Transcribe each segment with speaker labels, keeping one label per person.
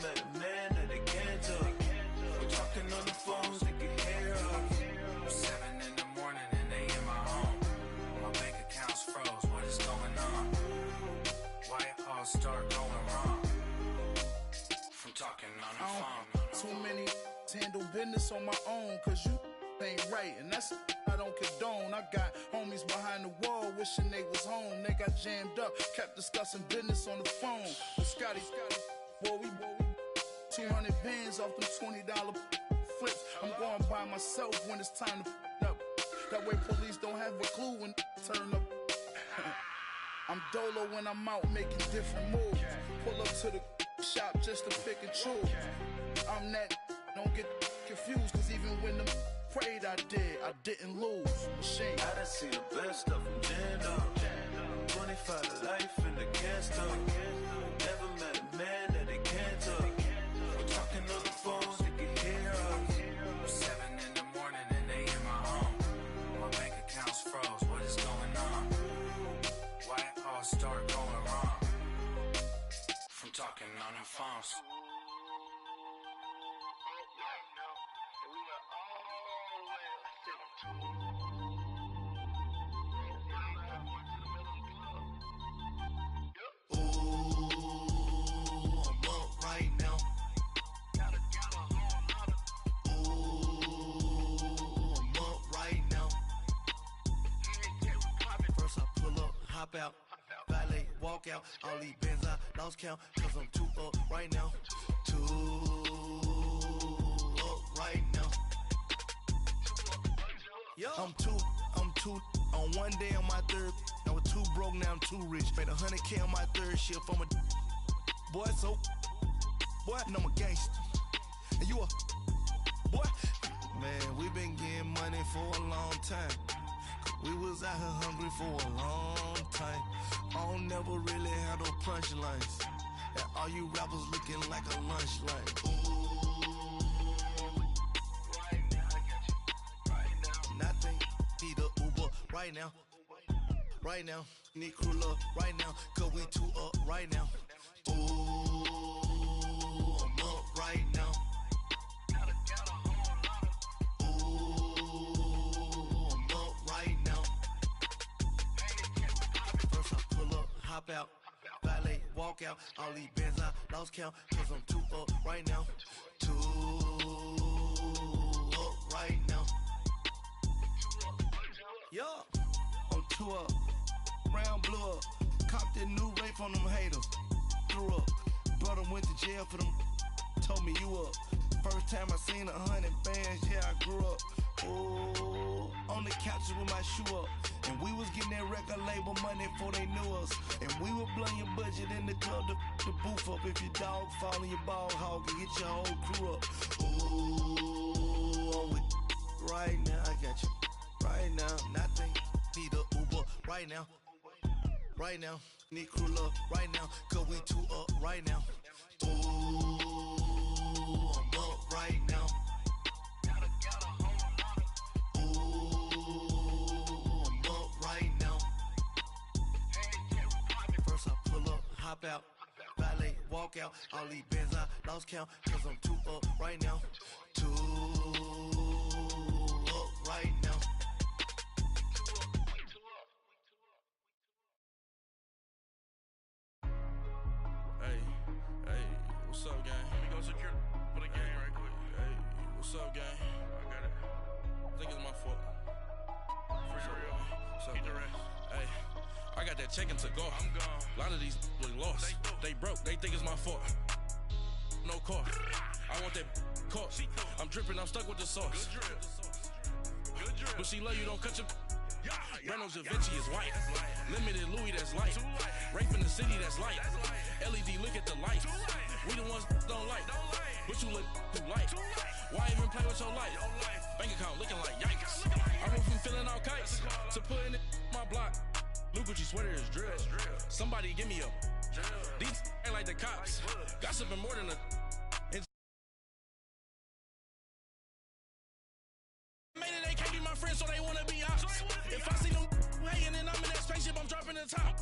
Speaker 1: met a man that they can't talk. We're talking on the phones, they can hear us. 7 in the morning and they in my home. My bank account's froze, what is going on? Why it all start going wrong? From talking on the phone.
Speaker 2: Too many handle business on my own, cause you ain't right, and that's I don't condone. I got homies behind the wall wishing they was home. They got jammed up, kept discussing business on the phone. With Scotty, boy, we 200 bands off them $20 flips. I'm going by myself when it's time to up. That way police don't have a clue when turn up. I'm dolo when I'm out making different moves. Pull up to the shop just to pick and choose. I'm that, don't get confused, cause even when them prayed I didn't lose. Machine.
Speaker 1: I done see the best of them jammed up. 25 to life in the gas talk. Never met a man that they can't talk. We're talking on the phones, they can hear us. 7 in the morning and they in my home. My bank account's froze, what is going on? Why it all start going wrong? From talking on the phones.
Speaker 3: Out, valet, walk out, all these bins I lost count, cause I'm too up right now, too up right now. Yo. I'm too, on one day on my third, I was too broke, now I'm too rich, made 100K on my third shift from a boy, so, boy, and I'm a gangster, and you a, boy, man, we been getting money for a long time. We was out here hungry for a long time. I don't never really have no punchlines. And all you rappers looking like a lunch line. Ooh, right now, I got you. Right now. Nothing, need a Uber right now. Right now, need crew up right now. Cause we too up right now. Ooh, I'm up right now. Hop out, valet, walk out, all these bands I lost count, cause I'm too up right now, too up right now. Yo, I'm too up, round blew up, copped that new rape on them haters, threw up, brother went to jail for them, told me you up, first time I seen 100 bands, yeah I grew up, ooh, on the couches with my shoe up. And we was getting that record label money before they knew us. And we would blow your budget in the club to boof up. If your dog fall in your ball hog and get your whole crew up. Ooh, I'm with right now, I got you. Right now, nothing, need a Uber right now. Right now, need crew up right now. Cause we too up right now. Ooh, I'm up right now. Hop out, valet, walk out, all these bands I lost count, cause I'm too up right now, too up right now.
Speaker 4: Hey, what's up, gang? Let me go secure for the gang right quick. Hey, what's up, gang? I got it. I think it's my fault. For real. What's up, keep the rest. Hey. I got that checking to go. I'm gone. A lot of these was lost. They broke. They think it's my fault. No car. I want that car. I'm dripping. I'm stuck with the sauce. Good drip. But she love you. Don't cut your. Reynolds Da Vinci is white. Limited Louis, that's light. Rape in the city, that's light. LED, look at the lights. We the ones don't like. But you look too light. Why even play with your life? Bank account looking like yikes. I went from filling out kites to putting it in my block. Blue Gucci sweater is drill. Somebody give me a. These ain't like the cops. Gossiping more than a. Made it, they can't be my friends, so they wanna be ops. If I see them hanging and I'm in that spaceship, I'm dropping the top.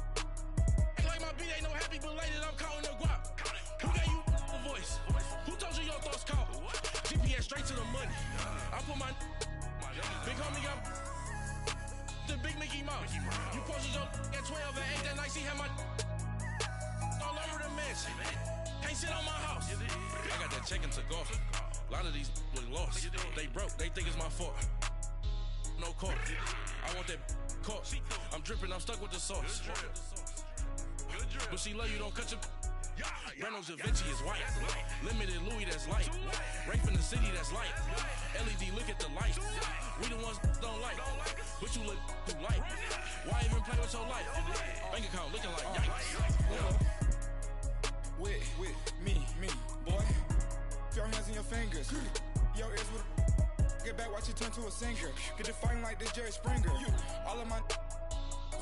Speaker 4: Act like my beat ain't no happy, but later I'm counting the guap. Who gave you the voice? big Mickey Mouse. You posted your at 12 and 8 that night, she had my all over the mess. Can't sit on my house. I got that check and took off. A lot of these look lost. They broke, they think it's my fault. No court. I want that caught. I'm dripping, I'm stuck with the sauce. But she love you, don't cut your. Reynolds Da Vinci is white. Limited Louis, that's light. Rape in the city, that's light. LED, look at the light. We the ones don't like. But you look too light. Why even play with your life? Bank account looking like yikes.
Speaker 5: With me, boy. Your hands and your fingers. Your ears with a get back, watch you turn to a singer. Get it fighting like this Jerry Springer. All of my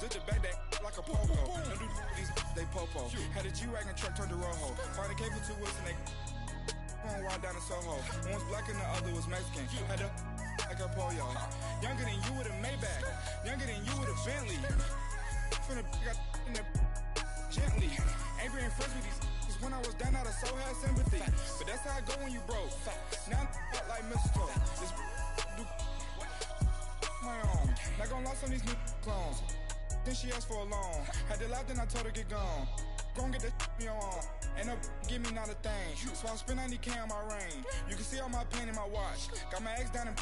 Speaker 5: zip the back that like a popo. Don't do these they popo. Had a G-Wagon truck turned to Rojo. Find a cable 2 wheels and they going wild down in Soho. One was black and the other was Mexican. Had a like a pollo. Younger than you with a Maybach. Younger than you with a Bentley. From the got in the gently. Ain't being friends with these. When I was down out, I so had sympathy. But that's how it go when you broke. Now I'm like mistletoe. This do my own. Not gonna lost on these new clones. Then she asked for a loan. Had to laugh, then I told her get gone. Gon' get that me on. Ain't no give me not a thing. So I spend 90K on my ring. You can see all my pain in my watch. Got my ex down and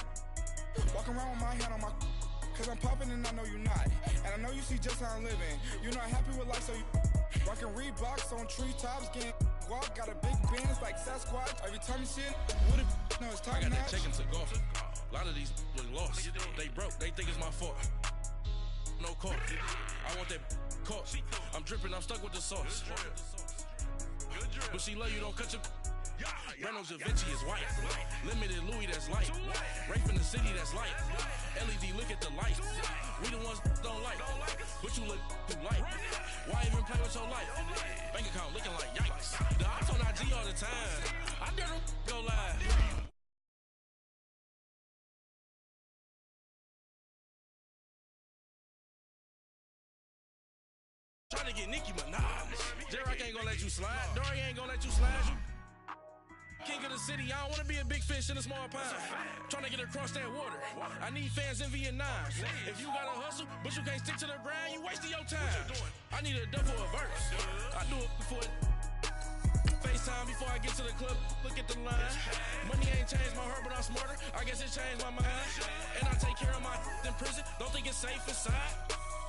Speaker 5: walking around with my hand on my. Cause I'm popping and I know you not. And I know you see just how I'm living. You're not happy with life, so you rockin' Reeboks on treetops, getting guap. Got a big Benz like Sasquatch. Every time you see it, what it, no, it's time.
Speaker 4: I got that check and took off. A lot of these look lost. They broke, they think it's my fault. No court. I want that caught. I'm dripping, I'm stuck with the sauce. But she love you, don't cut your. Reynolds Da Vinci is white. Limited Louis, that's light. Rape in the city, that's light. LED, look at the light. We the ones don't like. But you look too light. Why even play with your life? Bank account looking like yikes. The ops on IG all the time. I dare them go live. Trying to get Nicki Minaj. J-Rock ain't gonna let you slide. Dory ain't gonna let you slide. King of the city, I don't wanna be a big fish in a small pond. Trying to get across that water. I need fans in Vietnam. If you gotta hustle, but you can't stick to the grind, you wasting your time. I need a double a verse. I do it before FaceTime before I get to the club. Look at the line. Money ain't changed my heart, but I'm smarter. I guess it changed my mind. And I take care of my in prison. Don't think it's safe inside.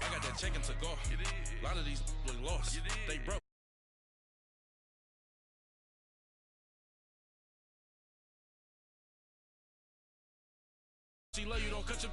Speaker 4: I got that check and took off. A lot of these look lost. They broke. She love you, don't cut your.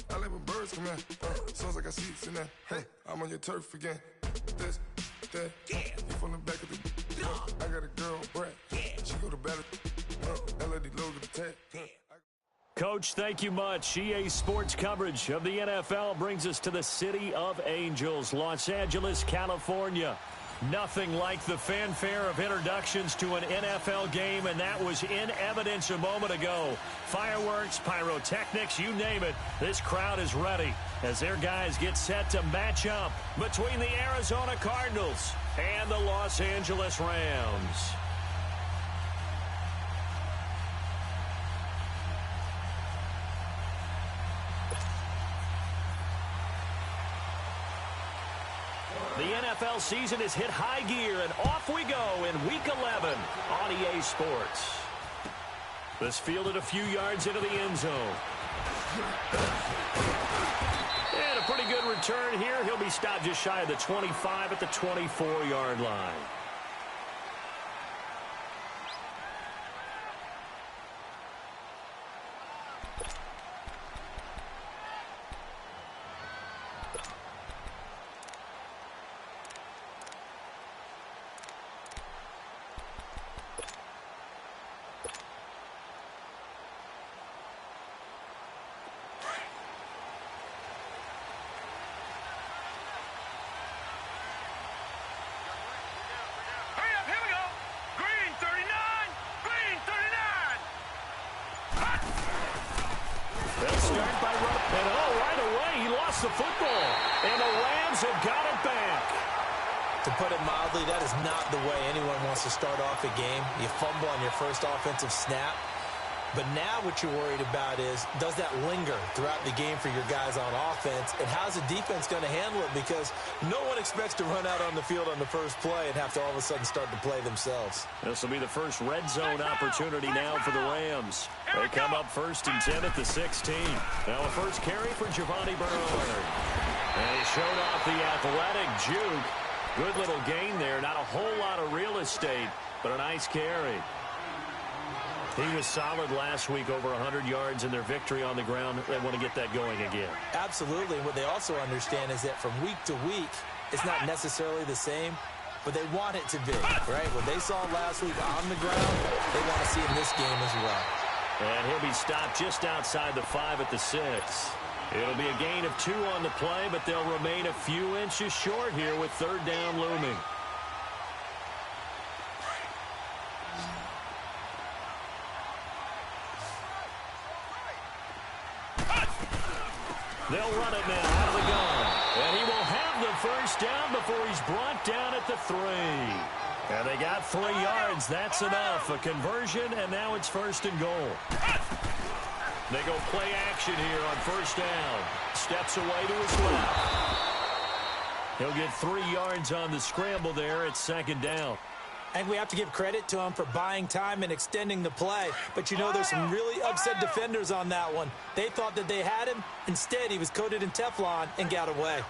Speaker 6: I like when birds come in. Sounds like I see seats in there. Hey, I'm on your turf again. This, that, you from the back of the. I got a girl, Brett. She go to battle. LED logo the tag.
Speaker 7: Coach, thank you much. EA Sports coverage of the NFL brings us to the City of Angels, Los Angeles, California. Nothing like the fanfare of introductions to an NFL game, and that was in evidence a moment ago. Fireworks, pyrotechnics, you name it. This crowd is ready as their guys get set to match up between the Arizona Cardinals and the Los Angeles Rams. The NFL season has hit high gear, and off we go in Week 11 on EA Sports. This fielded a few yards into the end zone. And a pretty good return here. He'll be stopped just shy of the 25 at the 24-yard line. gets the football, and the Rams have got it back.
Speaker 8: To put it mildly, that is not the way anyone wants to start off a game. You fumble on your first offensive snap. But now what you're worried about is, does that linger throughout the game for your guys on offense? And how's the defense going to handle it? Because no one expects to run out on the field on the first play and have to all of a sudden start to play themselves.
Speaker 7: This will be the first red zone opportunity now for the Rams. They come up 1st and 10 at the 16. Now a first carry for Giovanni Bernard. And he showed off the athletic juke. Good little gain there. Not a whole lot of real estate, but a nice carry. He was solid last week, over 100 yards in their victory on the ground. They want to get that going again.
Speaker 8: Absolutely. What they also understand is that from week to week, it's not necessarily the same, but they want it to be, right? What they saw last week on the ground, they want to see in this game as well.
Speaker 7: And he'll be stopped just outside the 5 at the 6. It'll be a gain of 2 on the play, but they'll remain a few inches short here with 3rd down looming. They'll run it now out of the gun. And he will have the first down before he's brought down at the 3. And they got 3 yards. That's enough. A conversion, and now it's 1st and goal. They go play action here on 1st down. Steps away to his left. He'll get 3 yards on the scramble there at 2nd down.
Speaker 8: And we have to give credit to him for buying time and extending the play. But you know, there's some really upset defenders on that one. They thought that they had him. Instead, he was coated in Teflon and got away.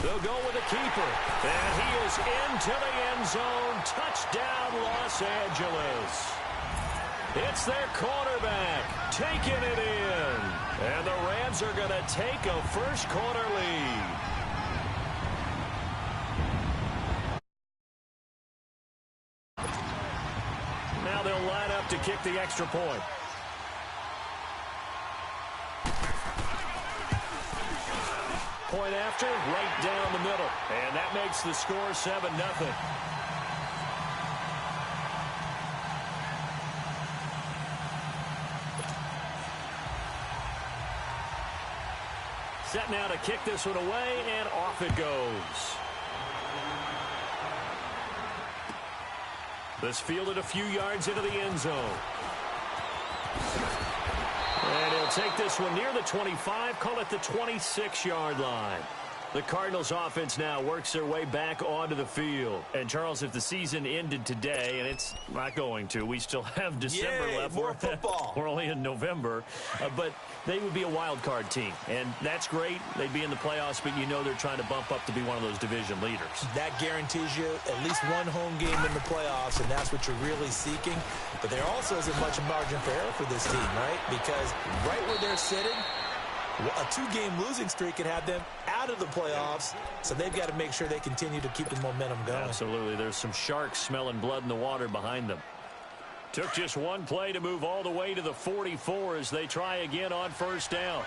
Speaker 7: They'll go with a keeper. And he is into the end zone. Touchdown, Los Angeles. It's their quarterback taking it in. And the Rams are going to take a first-quarter lead. Now they'll line up to kick the extra point. Point after, right down the middle. And that makes the score 7-0. Set now to kick this one away, and off it goes. This fielded a few yards into the end zone. And he'll take this one near the 25, call it the 26-yard line. The Cardinals offense now works their way back onto the field. And, Charles, if the season ended today, and it's not going to, we still have December left.
Speaker 8: More football.
Speaker 7: We're only in November. But they would be a wild card team. And that's great. They'd be in the playoffs, but you know they're trying to bump up to be one of those division leaders.
Speaker 8: That guarantees you at least one home game in the playoffs, and that's what you're really seeking. But there also isn't much margin for error for this team, right? Because right where they're sitting, a 2-game losing streak could have them out of the playoffs, so they've got to make sure they continue to keep the momentum going.
Speaker 7: Absolutely. There's some sharks smelling blood in the water behind them. Took just one play to move all the way to the 44 as they try again on 1st down.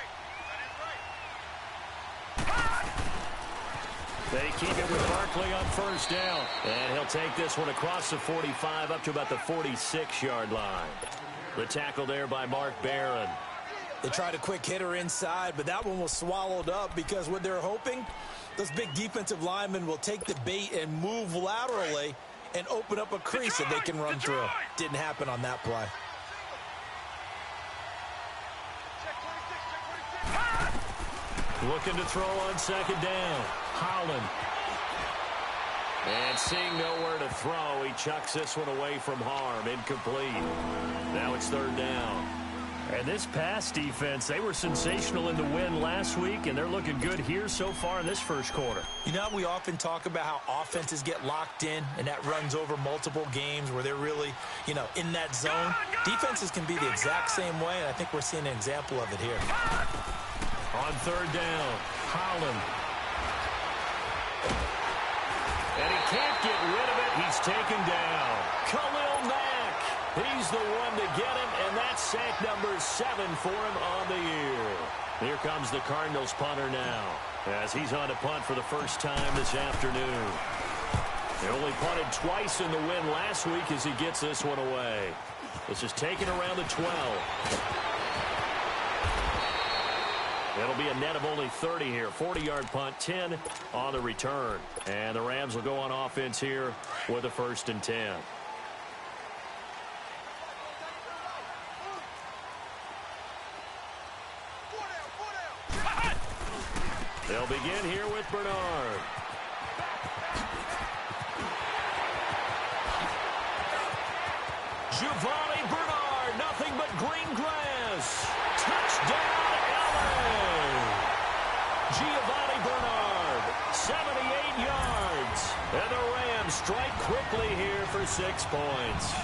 Speaker 7: They keep it with Barkley on 1st down. And he'll take this one across the 45 up to about the 46-yard line. The tackle there by Mark Barron.
Speaker 8: They tried a quick hitter inside, but that one was swallowed up because what they're hoping, those big defensive linemen will take the bait and move laterally and open up a crease that they can run through. Didn't happen on that play.
Speaker 7: Looking to throw on 2nd down. Holland. And seeing nowhere to throw, he chucks this one away from harm. Incomplete. Now it's 3rd down. And this pass defense, they were sensational in the win last week, and they're looking good here so far in this first quarter.
Speaker 8: You know, we often talk about how offenses get locked in, and that runs over multiple games where they're really, you know, in that zone. Defenses can be the exact same way, and I think we're seeing an example of it here.
Speaker 7: On 3rd down, Holland. And he can't get rid of it. He's taken down. Khalil Mack. He's the one to get him, and that's sack number 7 for him on the year. Here comes the Cardinals punter now, as he's on to punt for the first time this afternoon. He only punted twice in the win last week as he gets this one away. This is taken around the 12. It'll be a net of only 30 here. 40-yard punt, 10 on the return. And the Rams will go on offense here with a 1st and 10. They'll begin here with Bernard. Giovanni Bernard, nothing but green grass. Touchdown, LA. Giovanni Bernard, 78 yards. And the Rams strike quickly here for 6 points.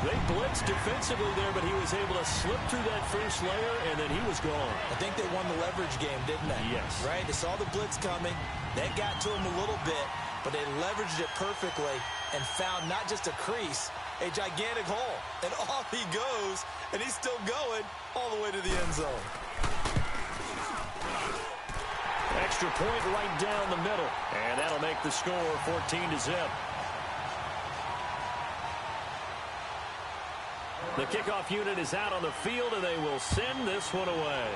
Speaker 7: They blitzed defensively there, but he was able to slip through that first layer, and then he was gone.
Speaker 8: I think they won the leverage game, didn't they?
Speaker 7: Yes.
Speaker 8: Right? They saw the blitz coming. That got to him a little bit, but they leveraged it perfectly and found not just a crease, a gigantic hole. And off he goes, and he's still going all the way to the end zone.
Speaker 7: Extra point right down the middle, and that'll make the score 14-0. The kickoff unit is out on the field, and they will send this one away.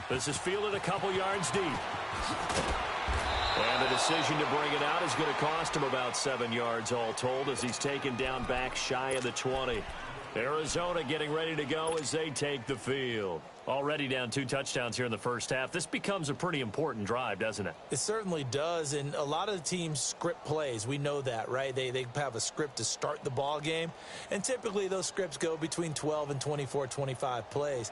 Speaker 7: This is fielded a couple yards deep. And the decision to bring it out is going to cost him about 7 yards all told as he's taken down back shy of the 20. Arizona getting ready to go as they take the field. Already down 2 touchdowns here in the first half. This becomes a pretty important drive, doesn't it?
Speaker 8: It certainly does, and a lot of the teams script plays. We know that, right? They have a script to start the ball game, and typically those scripts go between 12 and 24, 25 plays.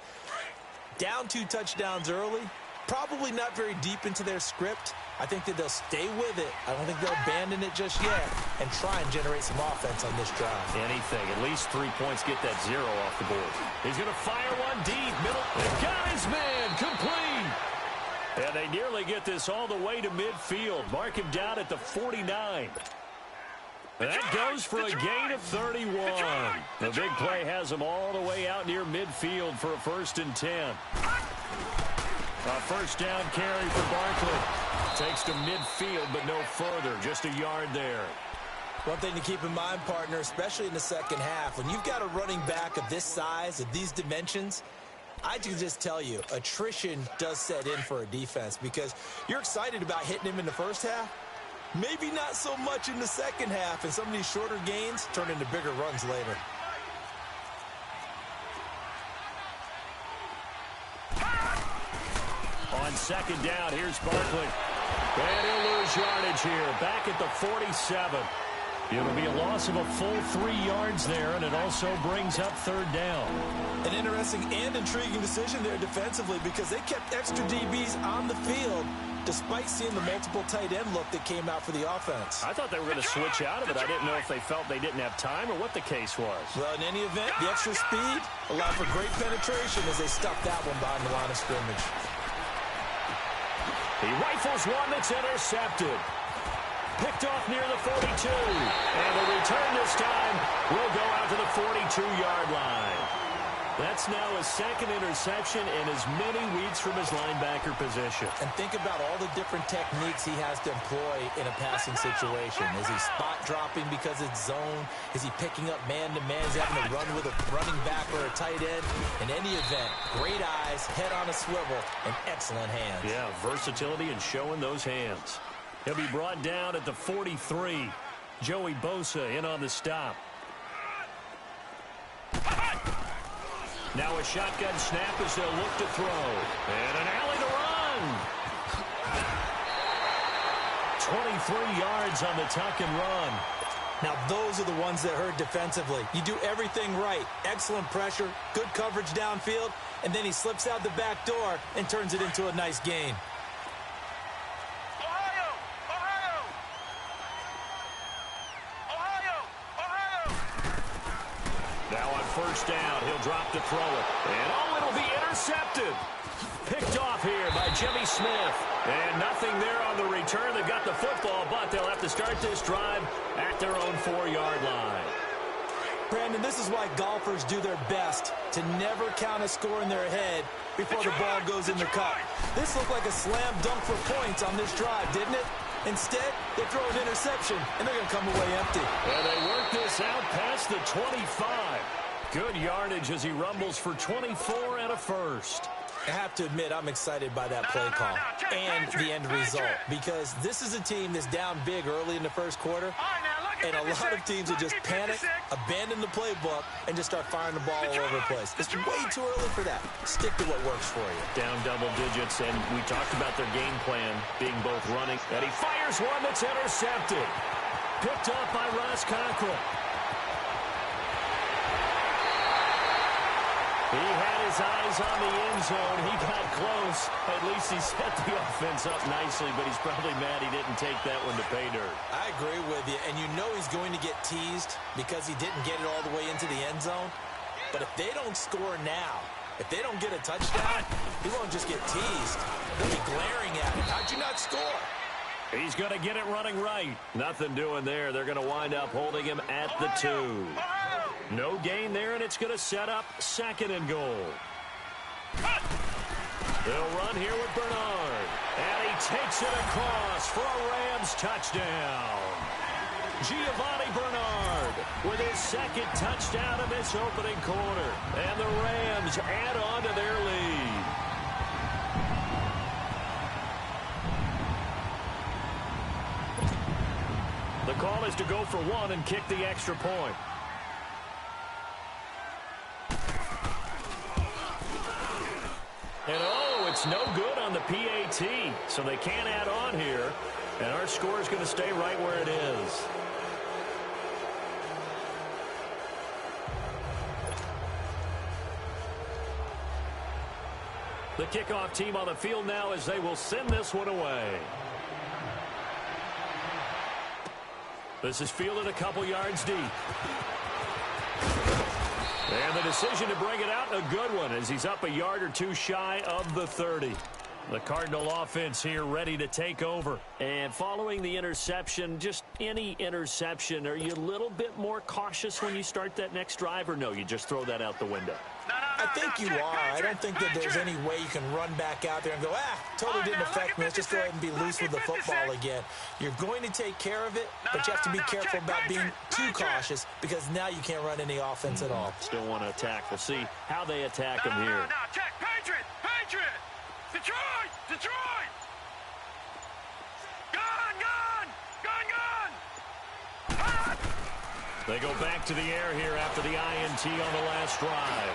Speaker 8: Down 2 touchdowns early, probably not very deep into their script. I think that they'll stay with it. I don't think they'll abandon it just yet and try and generate some offense on this drive.
Speaker 7: Anything. At least 3 points. Get that 0 off the board. He's going to fire one deep. Middle. They've got his man. Complete. And they nearly get this all the way to midfield. Mark him down at the 49. That goes for a gain of 31. The big play has him all the way out near midfield for a 1st and 10. A first down carry for Barkley. Takes to midfield, but no further. Just a yard there.
Speaker 8: One thing to keep in mind, partner, especially in the second half, when you've got a running back of this size, of these dimensions, I can just tell you, attrition does set in for a defense because you're excited about hitting him in the first half. Maybe not so much in the second half, and some of these shorter gains turn into bigger runs later.
Speaker 7: On second down, here's Barkley. And he'll lose yardage here. Back at the 47. It'll be a loss of a full 3 yards there, and it also brings up 3rd down.
Speaker 8: An interesting and intriguing decision there defensively because they kept extra DBs on the field despite seeing the multiple tight end look that came out for the offense.
Speaker 7: I thought they were going to switch out of it. I didn't know if they felt they didn't have time or what the case was.
Speaker 8: Well, in any event, the extra speed allowed for great penetration as they stuffed that one behind the line of scrimmage.
Speaker 7: He rifles one that's intercepted. Picked off near the 42. And the return this time will go out to the 42-yard line. That's now his 2nd interception in as many weeks from his linebacker position.
Speaker 8: And think about all the different techniques he has to employ in a passing situation. Is he spot dropping because it's zone? Is he picking up man-to-man? Is he having to run with a running back or a tight end? In any event, great eyes, head on a swivel, and excellent hands.
Speaker 7: Yeah, versatility and showing those hands. He'll be brought down at the 43. Joey Bosa in on the stop. Now a shotgun snap as they'll look to throw. And an alley to run. 23 yards on the tuck and run.
Speaker 8: Now those are the ones that hurt defensively. You do everything right. Excellent pressure, good coverage downfield, and then he slips out the back door and turns it into a nice gain.
Speaker 7: Now on first down, he'll drop to throw it. And it'll be intercepted. Picked off here by Jimmy Smith. And nothing there on the return. They've got the football, but they'll have to start this drive at their own 4-yard line.
Speaker 8: Brandon, this is why golfers do their best to never count a score in their head before the ball goes in the cup. This looked like a slam dunk for points on this drive, didn't it? Instead, they throw an interception, and they're going to come away empty.
Speaker 7: And they work this out past the 25. Good yardage as he rumbles for 24 and a first.
Speaker 8: I have to admit, I'm excited by that play call and the end result, because this is a team that's down big early in the first quarter, and a lot of teams will just panic, abandon the playbook, and just start firing the ball all over the place. It's way too early for that. Stick to what works for you.
Speaker 7: Down double digits, and we talked about their game plan being both running, and he fires one that's intercepted. Picked up by Ross Cockrell. He had his eyes on the end zone. He got close. At least he set the offense up nicely, but he's probably mad he didn't take that one to pay dirt.
Speaker 8: I agree with you, and you know he's going to get teased because he didn't get it all the way into the end zone. But if they don't score now, if they don't get a touchdown, he won't just get teased. They'll be glaring at him. How'd you not score?
Speaker 7: He's going to get it running right. Nothing doing there. They're going to wind up holding him at the 2. No gain there, and it's going to set up 2nd and goal. They'll run here with Bernard. And he takes it across for a Rams touchdown. Giovanni Bernard with his 2nd touchdown of this opening quarter. And the Rams add on to their lead. The call is to go for 1 and kick the extra point. And it's no good on the PAT, so they can't add on here. And our score is going to stay right where it is. The kickoff team on the field now as they will send this one away. This is fielded a couple yards deep. And the decision to bring it out, a good one, as he's up a yard or 2 shy of the 30. The Cardinal offense here ready to take over. And following the interception, just any interception, are you a little bit more cautious when you start that next drive, or no, you just throw that out the window?
Speaker 8: I think you are. I don't think that there's any way you can run back out there and go, totally didn't affect me. Let's just go ahead and be loose with the football again. You're going to take care of it, but you have to be careful about being too cautious, because now you can't run any offense at all.
Speaker 7: Still want to attack. We'll see how they attack him here.
Speaker 9: Check, Patriot! Detroit! Gun!
Speaker 7: They go back to the air here after the INT on the last drive.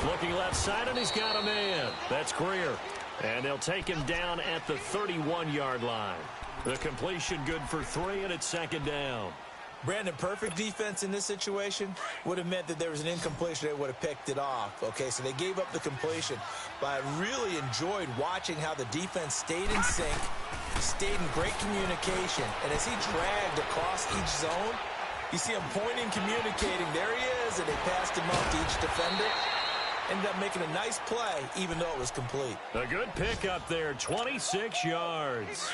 Speaker 7: Looking left side, and he's got a man. That's Greer. And they'll take him down at the 31-yard line. The completion good for 3, and it's 2nd down.
Speaker 8: Brandon, perfect defense in this situation would have meant that there was an incompletion. They would have picked it off. Okay, so they gave up the completion. But I really enjoyed watching how the defense stayed in sync, stayed in great communication. And as he dragged across each zone, you see him pointing, communicating. There he is, and they passed him off to each defender. Ended up making a nice play, even though it was complete.
Speaker 7: A good pick up there, 26 yards.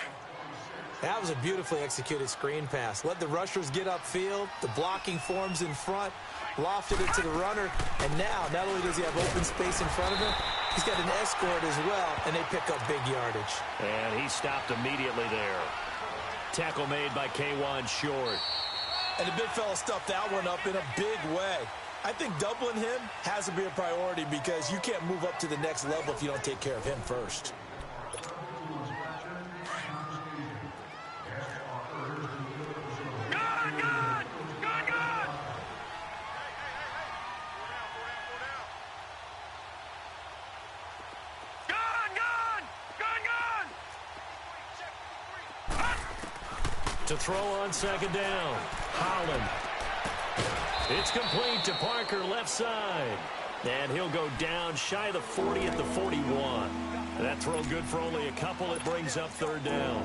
Speaker 8: That was a beautifully executed screen pass. Let the rushers get upfield. The blocking forms in front. Lofted it to the runner. And now, not only does he have open space in front of him, he's got an escort as well, and they pick up big yardage.
Speaker 7: And he stopped immediately there. Tackle made by K'Wan Short.
Speaker 8: And the big fella stuffed that one up in a big way. I think doubling him has to be a priority, because you can't move up to the next level if you don't take care of him first.
Speaker 7: To throw on 2nd down, Holland. It's complete to Parker, left side. And he'll go down shy of the 40 at the 41. That throw good for only a couple. It brings up 3rd down.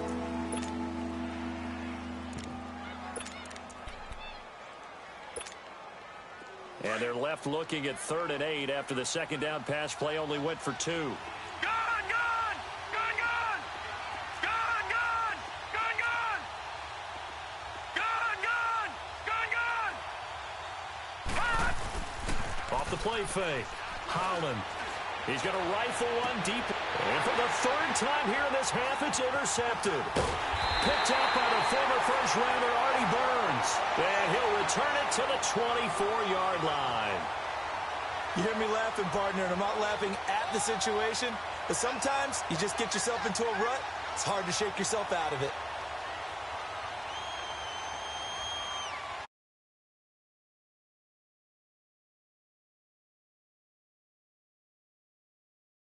Speaker 7: And they're left looking at 3rd and 8 after the 2nd down pass play only went for 2. The play fake. Holland. He's going to rifle one deep. And for the 3rd time here in this half, it's intercepted. Picked up by the former first-rounder Artie Burns. And he'll return it to the 24-yard line.
Speaker 8: You hear me laughing, partner, and I'm not laughing at the situation, but sometimes you just get yourself into a rut. It's hard to shake yourself out of it.